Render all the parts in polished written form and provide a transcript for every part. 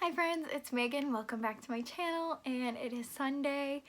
Hi friends, it's Megan. Welcome back to my channel, and it is Sunday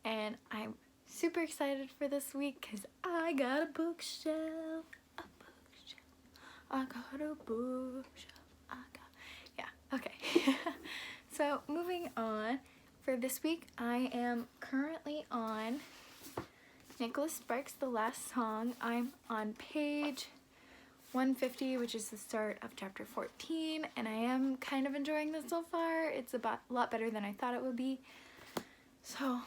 and I'm super excited for this week because I got a bookshelf, I got a bookshelf, okay. So moving on, for this week I am currently on Nicholas Sparks' The Last Song. I'm on page 150, which is the start of chapter 14, and I am kind of enjoying this so far. It's a lot better than I thought it would be. So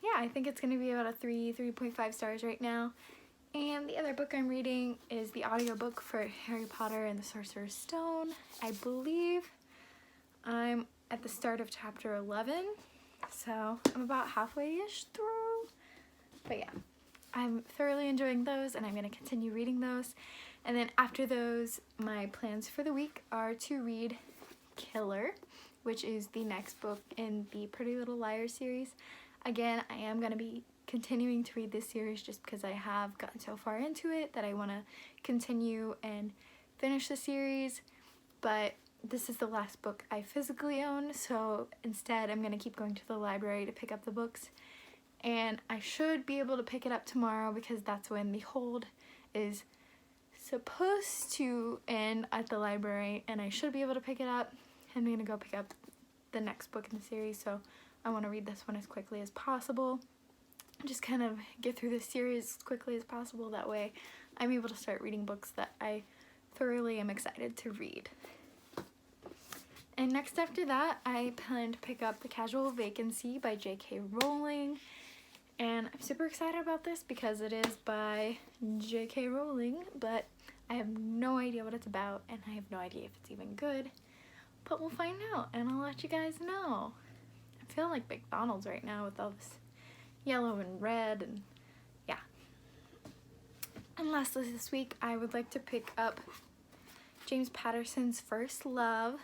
yeah, I think it's going to be about a 3.5 stars right now. And the other book I'm reading is the audiobook for Harry Potter and the Sorcerer's Stone. I believe I'm at the start of chapter 11, so I'm about halfway-ish through. But yeah, I'm thoroughly enjoying those, and I'm going to continue reading those. And then after those, my plans for the week are to read Killer, which is the next book in the Pretty Little Liars series. Again, I am going to be continuing to read this series just because I have gotten so far into it that I want to continue and finish the series. But this is the last book I physically own, so instead I'm going to keep going to the library to pick up the books. And I should be able to pick it up tomorrow because that's when the hold is supposed to end at the library, and I should be able to pick it up. I'm gonna go pick up the next book in the series, so I want to read this one as quickly as possible. Just kind of get through this series as quickly as possible. That way I'm able to start reading books that I thoroughly am excited to read. And next after that, I plan to pick up The Casual Vacancy by J.K. Rowling. And I'm super excited about this because it is by J.K. Rowling, but I have no idea what it's about, and I have no idea if it's even good. But we'll find out, and I'll let you guys know. I'm feeling like McDonald's right now with all this yellow and red, and yeah. And lastly this week, I would like to pick up James Patterson's First Love.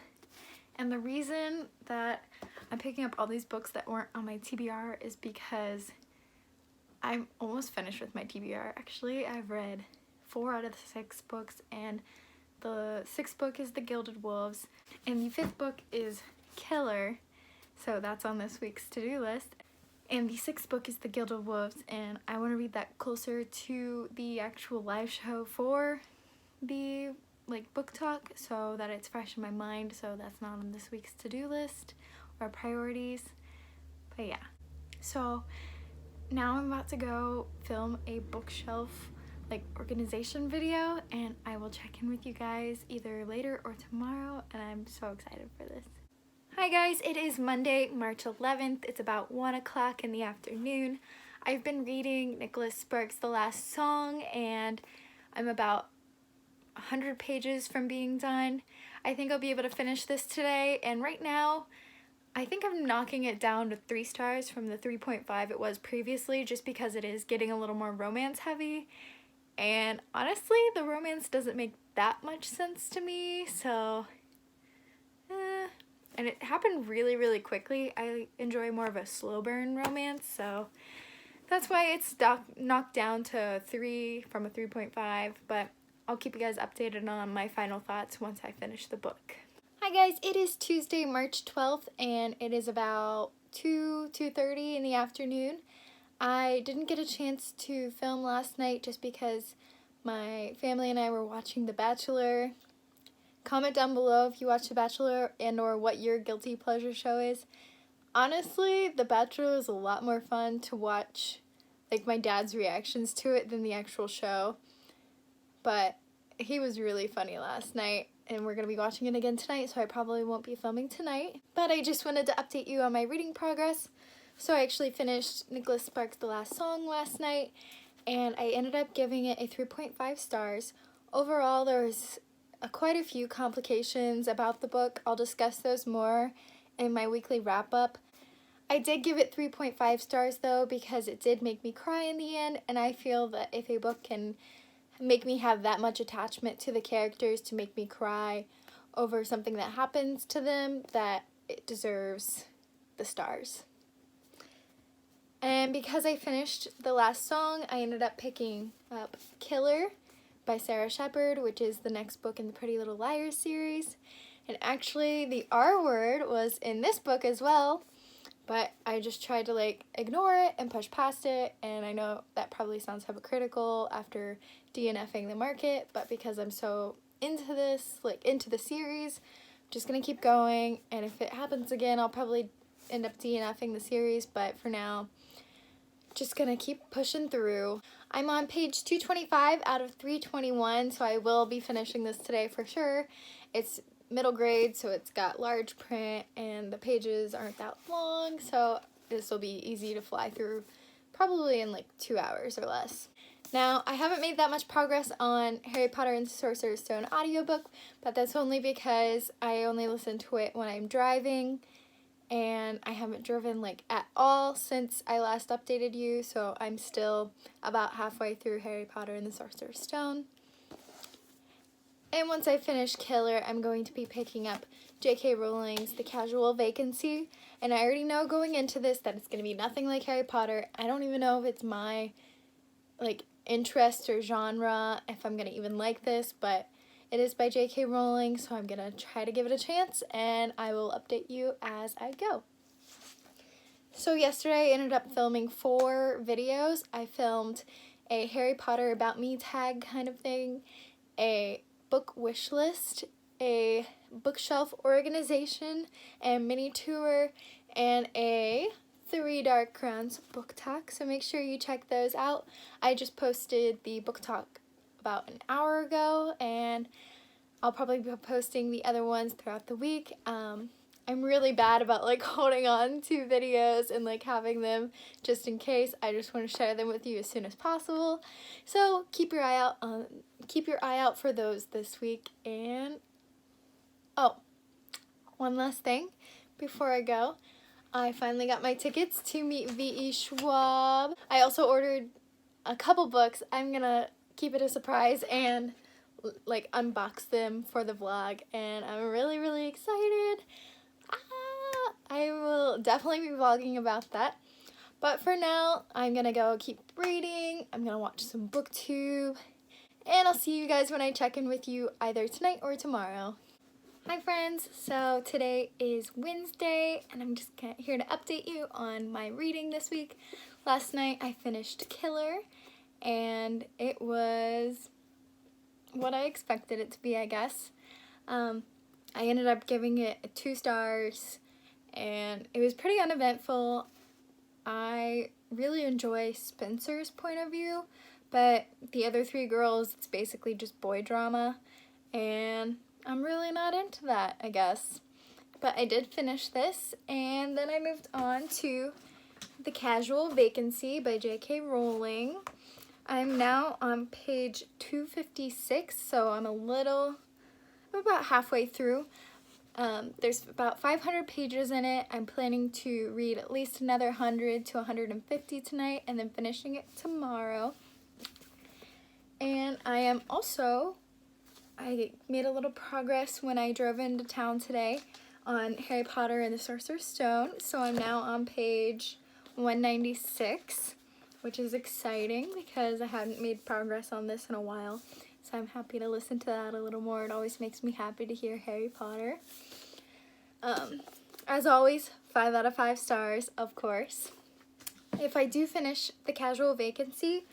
And the reason that I'm picking up all these books that weren't on my TBR is because I'm almost finished with my TBR. Actually, I've read 4 out of the 6 books, and the 6th book is The Gilded Wolves, and the 5th book is Killer, so that's on this week's to-do list. And the 6th book is The Gilded Wolves, and I want to read that closer to the actual live show for the book talk, so that it's fresh in my mind, so that's not on this week's to-do list or priorities. But yeah, so now I'm about to go film a bookshelf organization video, and I will check in with you guys either later or tomorrow, and I'm so excited for this. Hi guys, it is Monday, March 11th. It's about 1 o'clock in the afternoon. I've been reading Nicholas Sparks' The Last Song, and I'm about 100 pages from being done. I think I'll be able to finish this today, and right now I think I'm knocking it down to 3 stars from the 3.5 it was previously, just because it is getting a little more romance heavy. And honestly, the romance doesn't make that much sense to me, so and it happened really quickly. I enjoy more of a slow burn romance, so that's why it's knocked down to 3 from a 3.5, but I'll keep you guys updated on my final thoughts once I finish the book. Hi guys, it is Tuesday, March 12th, and it is about 2:30 in the afternoon. I didn't get a chance to film last night just because my family and I were watching The Bachelor. Comment down below if you watch The Bachelor and or what your guilty pleasure show is. Honestly, The Bachelor is a lot more fun to watch, my dad's reactions to it, than the actual show. But he was really funny last night, and we're going to be watching it again tonight, so I probably won't be filming tonight. But I just wanted to update you on my reading progress. So I actually finished Nicholas Sparks' The Last Song last night, and I ended up giving it a 3.5 stars. Overall, there was quite a few complications about the book. I'll discuss those more in my weekly wrap-up. I did give it 3.5 stars, though, because it did make me cry in the end, and I feel that if a book can make me have that much attachment to the characters to make me cry over something that happens to them, that it deserves the stars. And because I finished The Last Song, I ended up picking up Killer by Sarah Shepard, which is the next book in the Pretty Little Liars series. And actually the R word was in this book as well, but I just tried to like ignore it and push past it, and I know that probably sounds hypocritical after DNFing the market, but because I'm so into this, like into the series, I'm just gonna keep going, and if it happens again, I'll probably end up DNFing the series, but for now, just gonna keep pushing through. I'm on page 225 out of 321, so I will be finishing this today for sure. It's middle grade, so it's got large print and the pages aren't that long, so this will be easy to fly through probably in like 2 hours or less. Now, I haven't made that much progress on Harry Potter and the Sorcerer's Stone audiobook, but that's only because I only listen to it when I'm driving, and I haven't driven like at all since I last updated you, so I'm still about halfway through Harry Potter and the Sorcerer's Stone. And once I finish Killer, I'm going to be picking up J.K. Rowling's The Casual Vacancy, and I already know going into this that it's going to be nothing like Harry Potter. I don't even know if it's my like interest or genre, if I'm going to even like this, but it is by J.K. Rowling, so I'm going to try to give it a chance, and I will update you as I go. So yesterday I ended up filming 4 videos. I filmed a Harry Potter About Me tag kind of thing, a book wish list, a bookshelf organization and mini tour, and a 3 Dark Crowns book talk, so make sure you check those out. I just posted the book talk about an hour ago, and I'll probably be posting the other ones throughout the week. I'm really bad about like holding on to videos and like having them just in case. I just want to share them with you as soon as possible. So keep your eye out for those this week. And oh, one last thing before I go. I finally got my tickets to meet V.E. Schwab. I also ordered a couple books. I'm gonna keep it a surprise and like unbox them for the vlog, and I'm really excited. I will definitely be vlogging about that. But for now, I'm gonna go keep reading. I'm gonna watch some Booktube, and I'll see you guys when I check in with you either tonight or tomorrow. Hi friends, so today is Wednesday, and I'm just here to update you on my reading this week. Last night I finished Killer, and it was what I expected it to be, I guess. I ended up giving it 2 stars, and it was pretty uneventful. I really enjoy Spencer's point of view, but the other 3 girls, it's basically just boy drama, and I'm really not into that, I guess. But I did finish this, and then I moved on to The Casual Vacancy by J.K. Rowling. I'm now on page 256, so I'm about halfway through. There's about 500 pages in it. I'm planning to read at least another 100 to 150 tonight, and then finishing it tomorrow. And I made a little progress when I drove into town today on Harry Potter and the Sorcerer's Stone, so I'm now on page 196, which is exciting because I hadn't made progress on this in a while, so I'm happy to listen to that a little more. It always makes me happy to hear Harry Potter. As always, 5 out of 5 stars, of course. If I do finish The Casual Vacancy,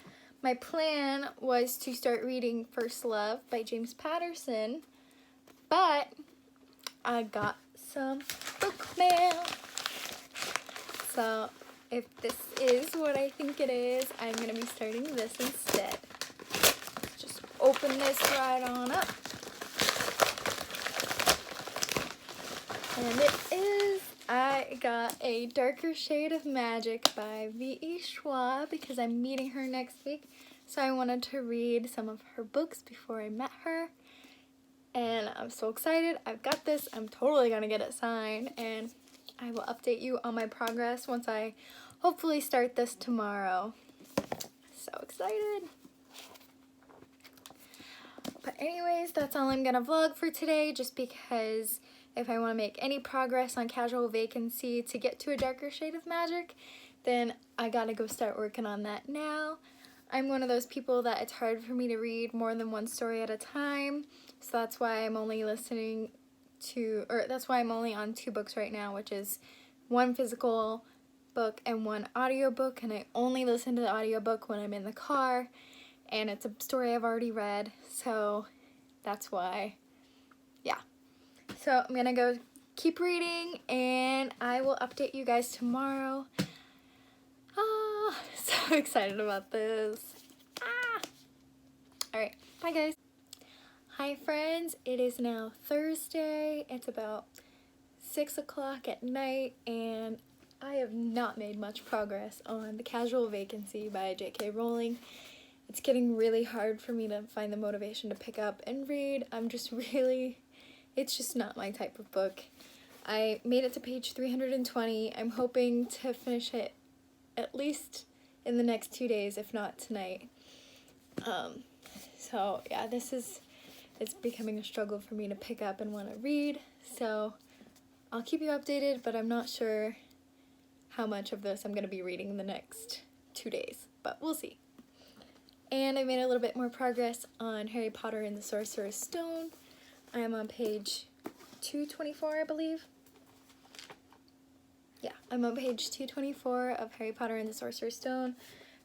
my plan was to start reading First Love by James Patterson, but I got some book mail. So if this is what I think it is, I'm going to be starting this instead. Let's just open this right on up. And it is, I got A Darker Shade of Magic by V.E. Schwab because I'm meeting her next week. So I wanted to read some of her books before I met her. And I'm so excited. I've got this. I'm totally going to get it signed. And I will update you on my progress once I hopefully start this tomorrow. So excited. But anyways, that's all I'm going to vlog for today, just because if I want to make any progress on Casual Vacancy to get to A Darker Shade of Magic, then I got to go start working on that now. I'm one of those people that it's hard for me to read more than one story at a time, so that's why I'm only listening that's why I'm only on 2 books right now, which is 1 physical book and 1 audiobook, and I only listen to the audiobook when I'm in the car, and it's a story I've already read, so that's why, yeah. So I'm gonna go keep reading, and I will update you guys tomorrow. So excited about this. Alright, bye guys. Hi friends, it is now Thursday. It's about 6 o'clock at night, and I have not made much progress on The Casual Vacancy by J.K. Rowling. It's getting really hard for me to find the motivation to pick up and read. It's just not my type of book. I made it to page 320. I'm hoping to finish it at least in the next 2 days, if not tonight. So yeah, it's becoming a struggle for me to pick up and want to read. So I'll keep you updated, but I'm not sure how much of this I'm going to be reading in the next 2 days, but we'll see. And I made a little bit more progress on Harry Potter and the Sorcerer's Stone. I am on page 224, I believe. Yeah, I'm on page 224 of Harry Potter and the Sorcerer's Stone.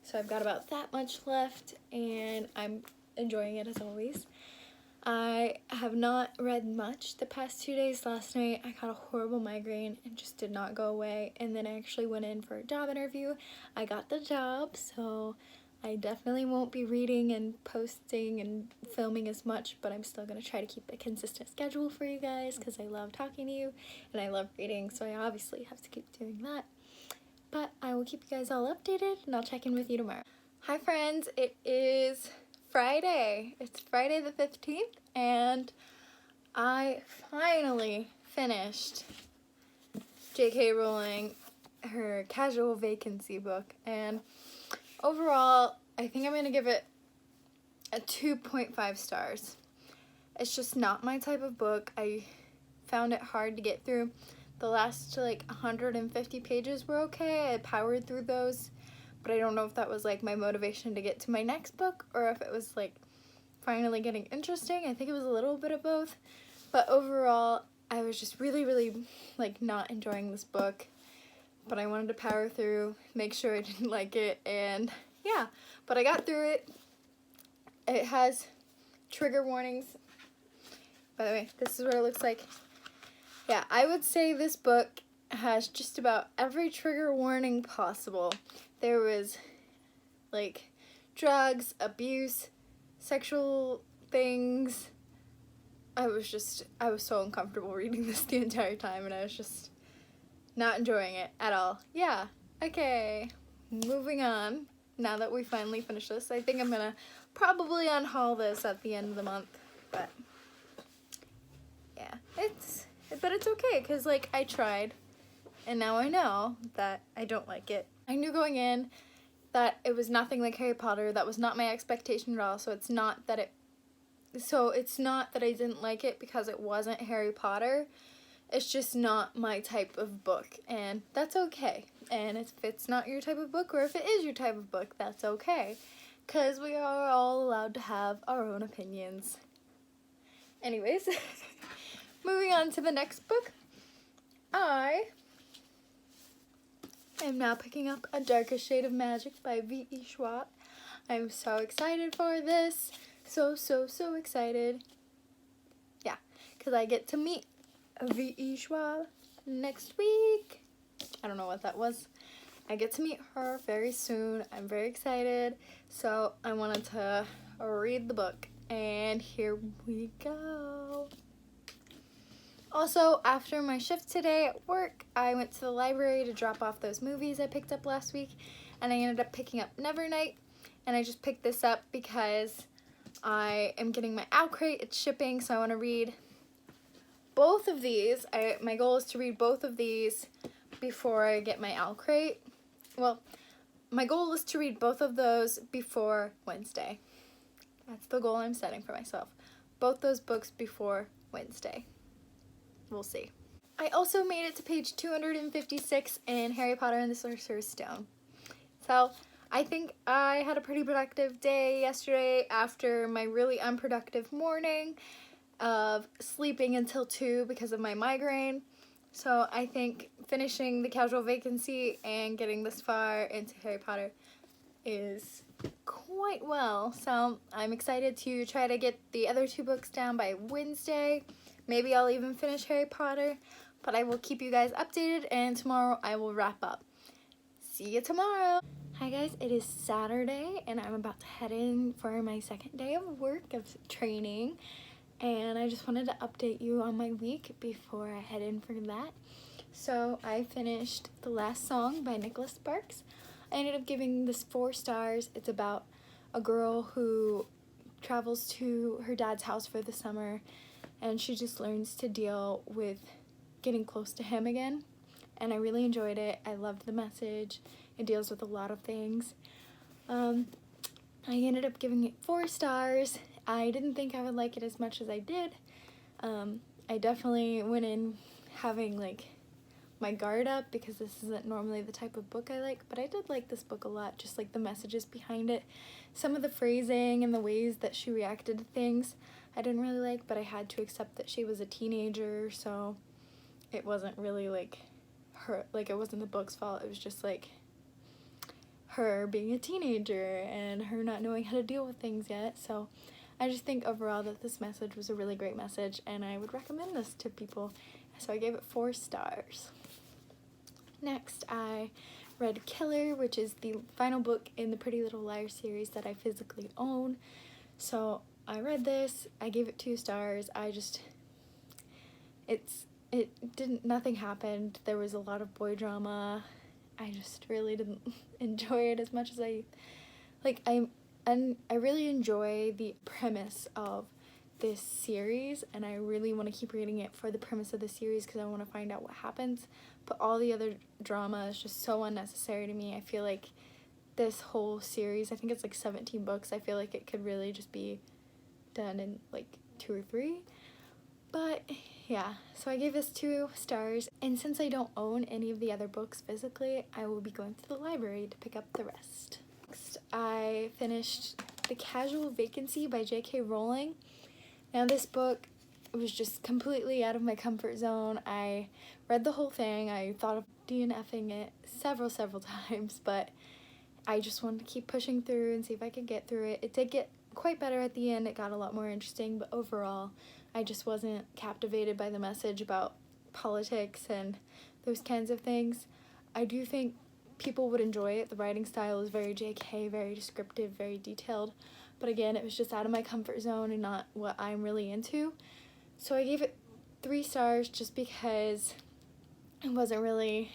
So I've got about that much left, and I'm enjoying it as always. I have not read much the past 2 days. Last night I got a horrible migraine and just did not go away, and then I actually went in for a job interview. I got the job, so I definitely won't be reading and posting and filming as much, but I'm still going to try to keep a consistent schedule for you guys because I love talking to you and I love reading, so I obviously have to keep doing that. But I will keep you guys all updated, and I'll check in with you tomorrow. Hi friends, it is Friday. It's Friday the 15th, and I finally finished J.K. Rowling, her Casual Vacancy book, and overall, I think I'm going to give it a 2.5 stars. It's just not my type of book. I found it hard to get through. The last, 150 pages were okay. I powered through those, but I don't know if that was, my motivation to get to my next book, or if it was, finally getting interesting. I think it was a little bit of both, but overall, I was just really, really, not enjoying this book. But I wanted to power through, make sure I didn't like it, and yeah, but I got through it. It has trigger warnings. By the way, this is what it looks like. Yeah, I would say this book has just about every trigger warning possible. There was, drugs, abuse, sexual things. I was so uncomfortable reading this the entire time, and I was just not enjoying it at all. Yeah, okay, moving on. Now that we finally finished this, I think I'm gonna probably unhaul this at the end of the month, but yeah, it's okay, because I tried, and now I know that I don't like it. I knew going in that it was nothing like Harry Potter. That was not my expectation at all, so it's not that I didn't like it because it wasn't Harry Potter. It's just not my type of book, and that's okay. And if it's not your type of book, or if it is your type of book, that's okay, because we are all allowed to have our own opinions. Anyways, moving on to the next book. I am now picking up A Darkest Shade of Magic by V.E. Schwab. I'm so excited for this. So excited. Yeah, because I get to meet V.E. Schwab next week. I don't know what that was. I get to meet her very soon. I'm very excited. So I wanted to read the book, and here we go. Also, after my shift today at work, I went to the library to drop off those movies I picked up last week, and I ended up picking up Nevernight, and I just picked this up because I am getting my Owl Crate. It's shipping, so I want to read both of these. My goal is to read both of these before I get my Owl Crate. Well, my goal is to read both of those before Wednesday. That's the goal I'm setting for myself. Both those books before Wednesday. We'll see. I also made it to page 256 in Harry Potter and the Sorcerer's Stone. So I think I had a pretty productive day yesterday after my really unproductive morning. of sleeping until 2 because of my migraine. So I think finishing the Casual Vacancy and getting this far into Harry Potter is quite well. So I'm excited to try to get the other 2 books down by Wednesday. Maybe I'll even finish Harry Potter, but I will keep you guys updated, and tomorrow I will wrap up. See you tomorrow. Hi guys, it is Saturday and I'm about to head in for my second day of work, of training, and I just wanted to update you on my week before I head in for that. So I finished The Last Song by Nicholas Sparks. I ended up giving this 4 stars. It's about a girl who travels to her dad's house for the summer, and she just learns to deal with getting close to him again. And I really enjoyed it. I loved the message. It deals with a lot of things. I ended up giving it 4 stars. I didn't think I would like it as much as I did. I definitely went in having like my guard up because this isn't normally the type of book I like, but I did like this book a lot, just like the messages behind it. Some of the phrasing and the ways that she reacted to things I didn't really like, but I had to accept that she was a teenager, so it wasn't really like her, like it wasn't the book's fault. It was just like her being a teenager and her not knowing how to deal with things yet. So I just think overall that this message was a really great message, and I would recommend this to people. So I gave it 4 stars. Next, I read Killer, which is the final book in the Pretty Little Liars series that I physically own. So I read this, I gave it 2 stars. Nothing happened. There was a lot of boy drama. I just really didn't enjoy it as much as I really enjoy the premise of this series, and I really want to keep reading it for the premise of the series because I want to find out what happens. But all the other drama is just so unnecessary to me. I feel like this whole series, I think it's like 17 books, I feel like it could really just be done in like 2 or 3. But yeah, so I gave this 2 stars, and since I don't own any of the other books physically, I will be going to the library to pick up the rest. Next, I finished The Casual Vacancy by J.K. Rowling. Now this book was just completely out of my comfort zone. I read the whole thing. I thought of DNFing it several times, but I just wanted to keep pushing through and see if I could get through it. It did get quite better at the end. It got a lot more interesting, but overall, I just wasn't captivated by the message about politics and those kinds of things. I do think people would enjoy it. The writing style is very JK, very descriptive, very detailed. But again, it was just out of my comfort zone and not what I'm really into. So I gave it 3 stars just because it wasn't really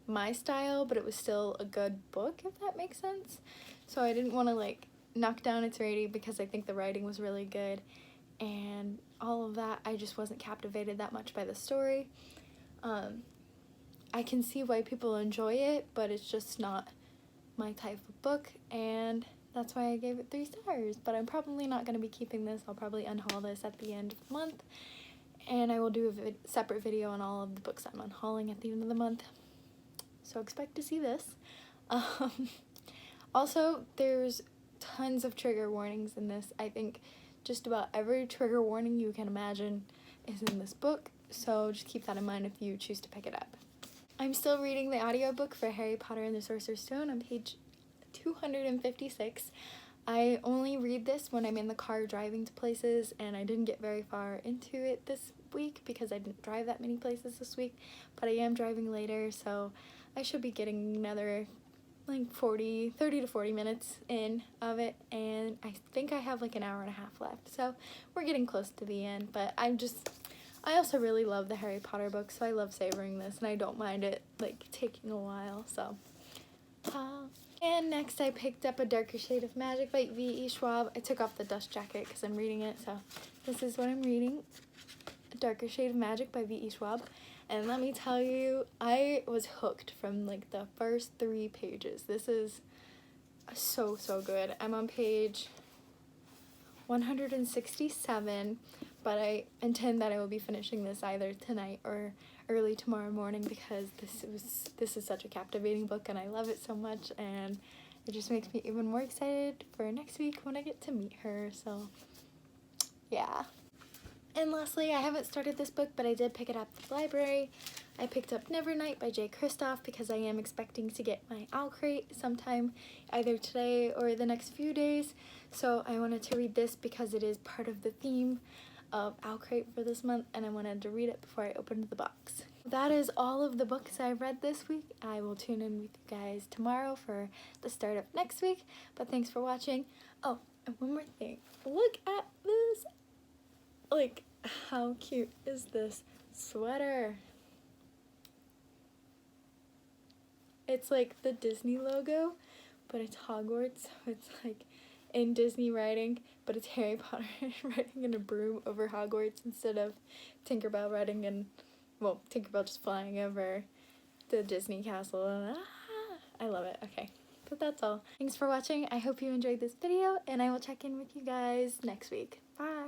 my style, but it was still a good book, if that makes sense. So I didn't want to like knock down its rating because I think the writing was really good and all of that. I just wasn't captivated that much by the story. I can see why people enjoy it, but it's just not my type of book, and that's why I gave it 3 stars. But I'm probably not going to be keeping this. I'll probably unhaul this at the end of the month, and I will do a separate video on all of the books I'm unhauling at the end of the month. So expect to see this. Also, there's tons of trigger warnings in this. I think just about every trigger warning you can imagine is in this book, so just keep that in mind if you choose to pick it up. I'm still reading the audiobook for Harry Potter and the Sorcerer's Stone on page 256. I only read this when I'm in the car driving to places, and I didn't get very far into it this week because I didn't drive that many places this week, but I am driving later, so I should be getting another like 30 to 40 minutes in of it, and I think I have like an hour and a half left, so we're getting close to the end. But I also really love the Harry Potter books, so I love savoring this, and I don't mind it like taking a while. So and next I picked up A Darker Shade of Magic by V.E. Schwab. I took off the dust jacket because I'm reading it, so this is what I'm reading. A Darker Shade of Magic by V.E. Schwab. And let me tell you, I was hooked from like the first 3 pages. This is so good. I'm on page 167, but I intend that I will be finishing this either tonight or early tomorrow morning because this is such a captivating book and I love it so much, and it just makes me even more excited for next week when I get to meet her. So yeah. And lastly, I haven't started this book, but I did pick it up at the library. I picked up Nevernight by J. Kristoff because I am expecting to get my Owl Crate sometime either today or the next few days. So I wanted to read this because it is part of the theme of Owl Crate for this month, and I wanted to read it before I opened the box. That is all of the books I read this week. I will tune in with you guys tomorrow for the start of next week, but thanks for watching. Oh, and one more thing. Look at this. Like, how cute is this sweater? It's like the Disney logo, but it's Hogwarts, so it's like in Disney writing, but it's Harry Potter riding in a broom over Hogwarts instead of Tinkerbell riding in, well, Tinkerbell just flying over the Disney castle. I love it. Okay, but that's all. Thanks for watching. I hope you enjoyed this video, and I will check in with you guys next week. Bye!